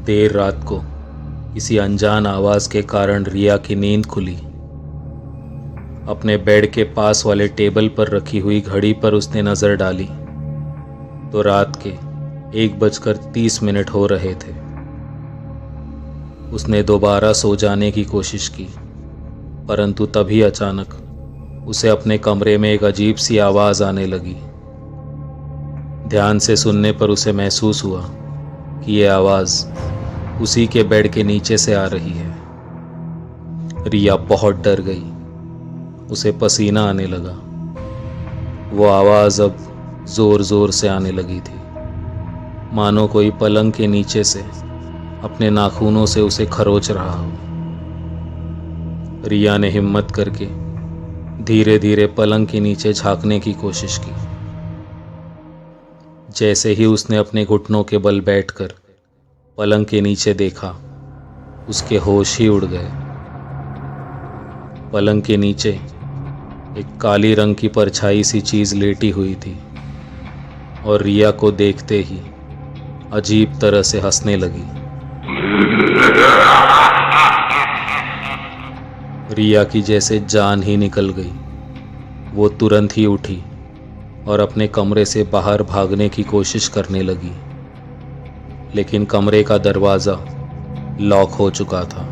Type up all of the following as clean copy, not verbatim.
देर रात को किसी अनजान आवाज़ के कारण रिया की नींद खुली। अपने बेड के पास वाले टेबल पर रखी हुई घड़ी पर उसने नज़र डाली तो रात के 1:30 हो रहे थे। उसने दोबारा सो जाने की कोशिश की, परंतु तभी अचानक उसे अपने कमरे में एक अजीब सी आवाज़ आने लगी। ध्यान से सुनने पर उसे महसूस हुआ कि ये आवाज़ उसी के बेड के नीचे से आ रही है। रिया बहुत डर गई, उसे पसीना आने लगा। वो आवाज़ अब ज़ोर ज़ोर से आने लगी थी, मानो कोई पलंग के नीचे से अपने नाखूनों से उसे खरोच रहा हो। रिया ने हिम्मत करके धीरे धीरे पलंग के नीचे झांकने की कोशिश की। जैसे ही उसने अपने घुटनों के बल बैठकर पलंग के नीचे देखा, उसके होश ही उड़ गए। पलंग के नीचे एक काली रंग की परछाई सी चीज़ लेटी हुई थी और रिया को देखते ही अजीब तरह से हंसने लगी। रिया की जैसे जान ही निकल गई। वो तुरंत ही उठी और अपने कमरे से बाहर भागने की कोशिश करने लगी, लेकिन कमरे का दरवाज़ा लॉक हो चुका था।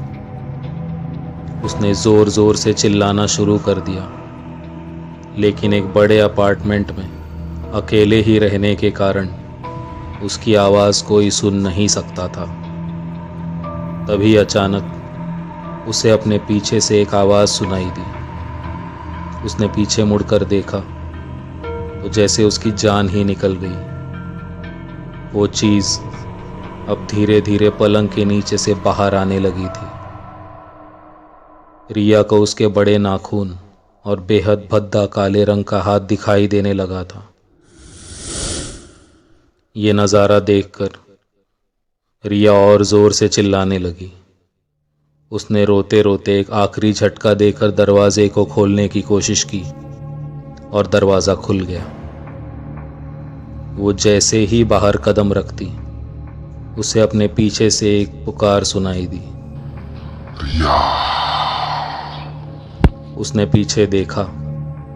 उसने ज़ोर ज़ोर से चिल्लाना शुरू कर दिया, लेकिन एक बड़े अपार्टमेंट में अकेले ही रहने के कारण उसकी आवाज़ कोई सुन नहीं सकता था। तभी अचानक उसे अपने पीछे से एक आवाज़ सुनाई दी। उसने पीछे मुड़कर देखा तो जैसे उसकी जान ही निकल गई। वो चीज़ अब धीरे धीरे पलंग के नीचे से बाहर आने लगी थी। रिया को उसके बड़े नाखून और बेहद भद्दा काले रंग का हाथ दिखाई देने लगा था। ये नज़ारा देखकर रिया और ज़ोर से चिल्लाने लगी। उसने रोते रोते एक आखिरी झटका देकर दरवाजे को खोलने की कोशिश की और दरवाज़ा खुल गया। वो जैसे ही बाहर कदम रखती, उसे अपने पीछे से एक पुकार सुनाई दी, रिया। उसने पीछे देखा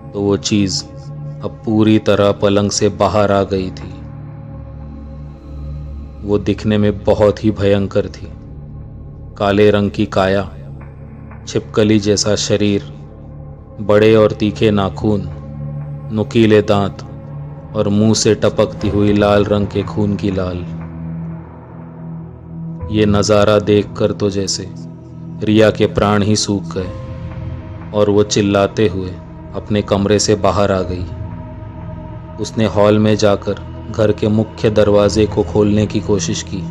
तो वो चीज़ अब पूरी तरह पलंग से बाहर आ गई थी। वो दिखने में बहुत ही भयंकर थी। काले रंग की काया, छिपकली जैसा शरीर, बड़े और तीखे नाखून, नुकीले दांत और मुंह से टपकती हुई लाल रंग के खून की लाल। ये नज़ारा देखकर तो जैसे रिया के प्राण ही सूख गए और वो चिल्लाते हुए अपने कमरे से बाहर आ गई। उसने हॉल में जाकर घर के मुख्य दरवाजे को खोलने की कोशिश की,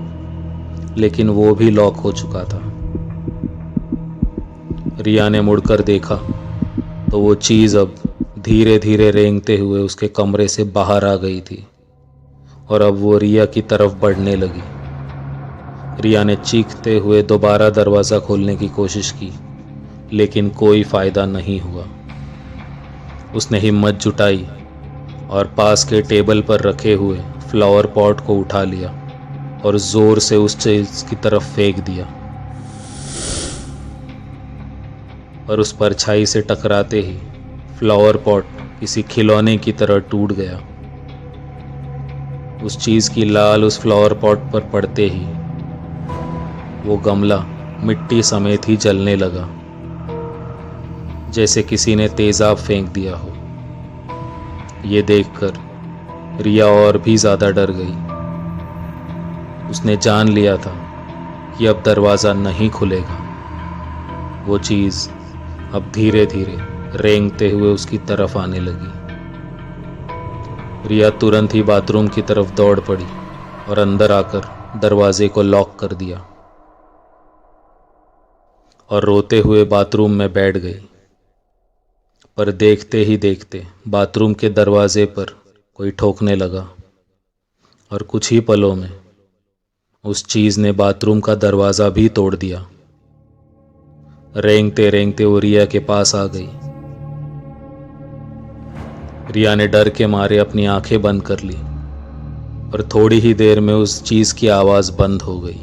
लेकिन वो भी लॉक हो चुका था। रिया ने मुड़कर देखा तो वो चीज़ अब धीरे धीरे रेंगते हुए उसके कमरे से बाहर आ गई थी और अब वो रिया की तरफ बढ़ने लगी। रिया ने चीखते हुए दोबारा दरवाज़ा खोलने की कोशिश की, लेकिन कोई फ़ायदा नहीं हुआ। उसने हिम्मत जुटाई और पास के टेबल पर रखे हुए फ्लावर पॉट को उठा लिया और ज़ोर से उस चीज़ की तरफ फेंक दिया, और उस परछाई से टकराते ही फ्लावर पॉट किसी खिलौने की तरह टूट गया। उस चीज़ की लाल उस फ्लावर पॉट पर पड़ते ही वो गमला मिट्टी समेत ही जलने लगा, जैसे किसी ने तेज़ाब फेंक दिया हो। ये देखकर रिया और भी ज़्यादा डर गई। उसने जान लिया था कि अब दरवाज़ा नहीं खुलेगा। वो चीज़ अब धीरे धीरे रेंगते हुए उसकी तरफ आने लगी। रिया तुरंत ही बाथरूम की तरफ दौड़ पड़ी और अंदर आकर दरवाजे को लॉक कर दिया और रोते हुए बाथरूम में बैठ गई। पर देखते ही देखते बाथरूम के दरवाजे पर कोई ठोकने लगा और कुछ ही पलों में उस चीज़ ने बाथरूम का दरवाज़ा भी तोड़ दिया। रेंगते रेंगते वो रिया के पास आ गई। रिया ने डर के मारे अपनी आंखें बंद कर ली और थोड़ी ही देर में उस चीज़ की आवाज़ बंद हो गई।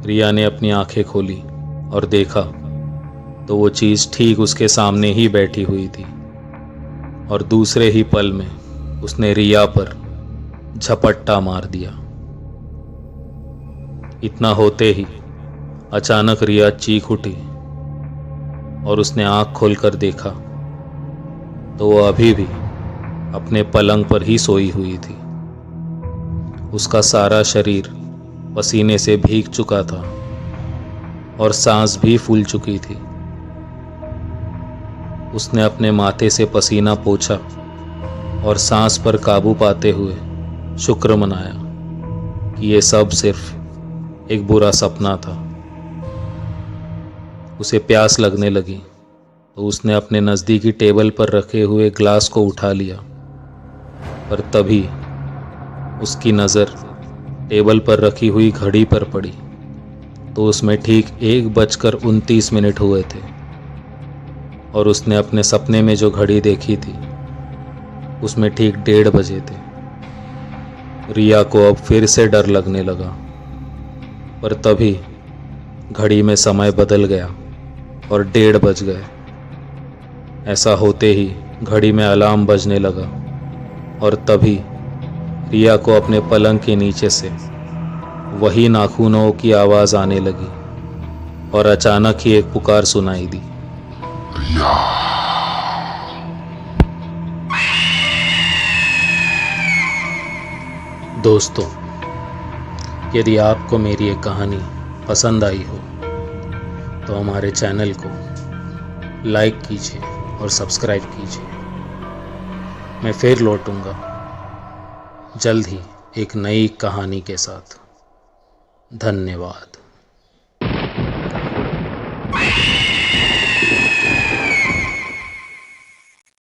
रिया ने अपनी आंखें खोली और देखा तो वो चीज़ ठीक उसके सामने ही बैठी हुई थी और दूसरे ही पल में उसने रिया पर झपट्टा मार दिया। इतना होते ही अचानक रिया चीख उठी और उसने आंख खोलकर देखा तो वो अभी भी अपने पलंग पर ही सोई हुई थी। उसका सारा शरीर पसीने से भीग चुका था और सांस भी फूल चुकी थी। उसने अपने माथे से पसीना पोंछा और सांस पर काबू पाते हुए शुक्र मनाया कि ये सब सिर्फ एक बुरा सपना था। उसे प्यास लगने लगी तो उसने अपने नज़दीकी टेबल पर रखे हुए ग्लास को उठा लिया, पर तभी उसकी नज़र टेबल पर रखी हुई घड़ी पर पड़ी तो उसमें ठीक 1:29 हुए थे और उसने अपने सपने में जो घड़ी देखी थी उसमें ठीक 1:30 बजे थे। रिया को अब फिर से डर लगने लगा, पर तभी घड़ी में समय बदल गया और 1:30 बज गए। ऐसा होते ही घड़ी में अलार्म बजने लगा और तभी रिया को अपने पलंग के नीचे से वही नाखूनों की आवाज़ आने लगी और अचानक ही एक पुकार सुनाई दी। रिया, दोस्तों, यदि आपको मेरी ये कहानी पसंद आई हो तो हमारे चैनल को लाइक कीजिए और सब्सक्राइब कीजिए। मैं फिर लौटूंगा जल्द ही एक नई कहानी के साथ। धन्यवाद।